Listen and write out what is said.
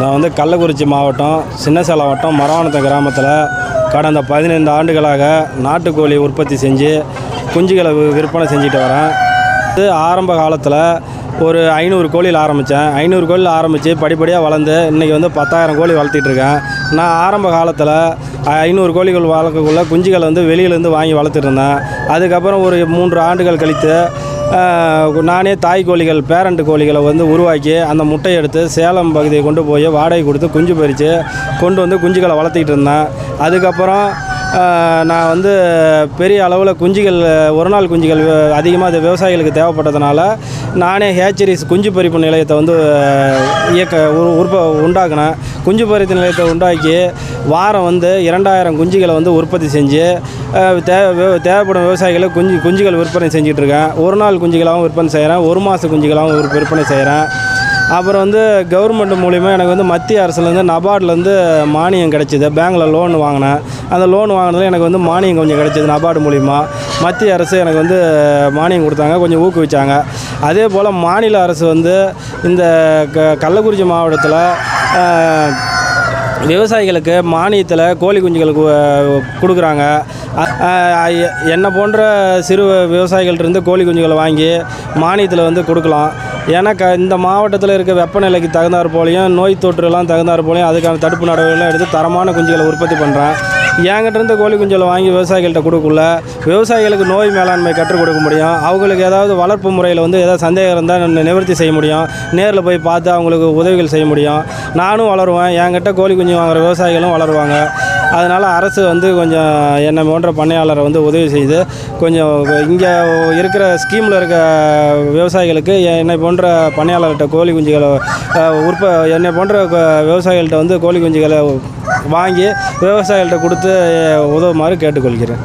நான் வந்து கள்ளக்குறிச்சி மாவட்டம் சின்னசேலம் வட்டம் மரவானத்தம் கிராமத்தில் கடந்த 15 ஆண்டுகளாக நாட்டுக்கோழி உற்பத்தி செஞ்சு குஞ்சுகளை விற்பனை செஞ்சுட்டு வரேன். இது ஆரம்ப காலத்தில் ஒரு 500 கோழியில் ஆரம்பித்தேன். 500 கோழியில் ஆரம்பித்து படிப்படியாக வளர்ந்து இன்றைக்கி வந்து 10,000 கோழி வளர்த்திட்ருக்கேன். நான் ஆரம்ப காலத்தில் 500 கோழிகள் வளர்க்கக்குள்ள குஞ்சுகளை வந்து வெளியிலேருந்து வாங்கி வளர்த்துட்ருந்தேன். அதுக்கப்புறம் ஒரு 3 ஆண்டுகள் கழித்து நானே தாய் கோழிகள் பேரண்ட் கோழிகளை வந்து உருவாக்கி அந்த முட்டையை எடுத்து சேலம் பகுதியை கொண்டு போய் வாடகை கொடுத்து குஞ்சு பறித்து கொண்டு வந்து குஞ்சுகளை வளர்த்திக்கிட்டு இருந்தேன். அதுக்கப்புறம் நான் வந்து பெரிய அளவில் குஞ்சுகள் ஒரு நாள் குஞ்சுகள் அதிகமாக அது விவசாயிகளுக்கு தேவைப்பட்டதுனால நானே ஹேச்சரிஸ் குஞ்சு பறிப்பு நிலையத்தை வந்து உண்டாக்கினேன். குஞ்சு பறிப்பு நிலையத்தை உண்டாக்கி வாரம் வந்து 2000 குஞ்சுகளை வந்து உற்பத்தி செஞ்சு தேவைப்படும் விவசாயிகளுக்கு குஞ்சுகள் விற்பனை செஞ்சிட்ருக்கேன். ஒரு நாள் குஞ்சுகளாகவும் விற்பனை செய்கிறேன், ஒரு மாத குஞ்சுகளாகவும் விற்பனை செய்கிறேன். அப்புறம் வந்து கவர்மெண்ட் மூலிமா எனக்கு வந்து மத்திய அரசுலேருந்து நபார்ட்லேருந்து மானியம் கிடச்சிது. பேங்கில் லோன் வாங்கினேன். அந்த லோன் வாங்கினதில் எனக்கு வந்து மானியம் கொஞ்சம் கிடச்சிது. நபார்டு மூலிமா மத்திய அரசு எனக்கு வந்து மானியம் கொடுத்தாங்க, கொஞ்சம் ஊக்குவிச்சாங்க. அதே போல் மாநில அரசு வந்து இந்த கள்ளக்குறிச்சி மாவட்டத்தில் விவசாயிகளுக்கு மானியத்தில் கோழி குஞ்சுகளுக்கு கொடுக்குறாங்க. என்னை போன்ற சிறு விவசாயிகள்கிட்டருந்து கோழி குஞ்சுகளை வாங்கி மானியத்தில் வந்து கொடுக்கலாம். ஏன்னா இந்த மாவட்டத்தில் இருக்க வெப்பநிலைக்கு தகுந்தாற் போலையும் நோய் தொற்றுலாம் தகுந்தாற் போலையும் அதுக்கான தடுப்பு நடவடிக்கைலாம் எடுத்து தரமான குஞ்சுகளை உற்பத்தி பண்ணுறேன். என்கிட்டருந்து கோழி குஞ்சுகளை வாங்கி விவசாயிகள்கிட்ட கொடுக்கல விவசாயிகளுக்கு நோய் மேலாண்மை கற்றுக் கொடுக்க முடியும். அவங்களுக்கு ஏதாவது வளர்ப்பு முறையில் வந்து ஏதாவது சந்தேகம் இருந்தால் நிவர்த்தி செய்ய முடியும். நேரில் போய் பார்த்து அவங்களுக்கு உதவிகள் செய்ய முடியும். நானும் வளருவேன், என்கிட்ட கோழி குஞ்சு வாங்குகிற விவசாயிகளும் வளருவாங்க. அதனால் அரசு வந்து கொஞ்சம் என்னை போன்ற பண்ணையாளரை வந்து உதவி செய்து கொஞ்சம் இங்கே இருக்கிற ஸ்கீமில் இருக்க விவசாயிகளுக்கு என்னை போன்ற பண்ணையாளர்கிட்ட கோழி குஞ்சுகளை என்னை போன்ற விவசாயிகள்கிட்ட வந்து கோழி குஞ்சுகளை வாங்கி விவசாயிகள்கிட்ட கொடுத்து உதவுமாறு கேட்டுக்கொள்கிறேன்.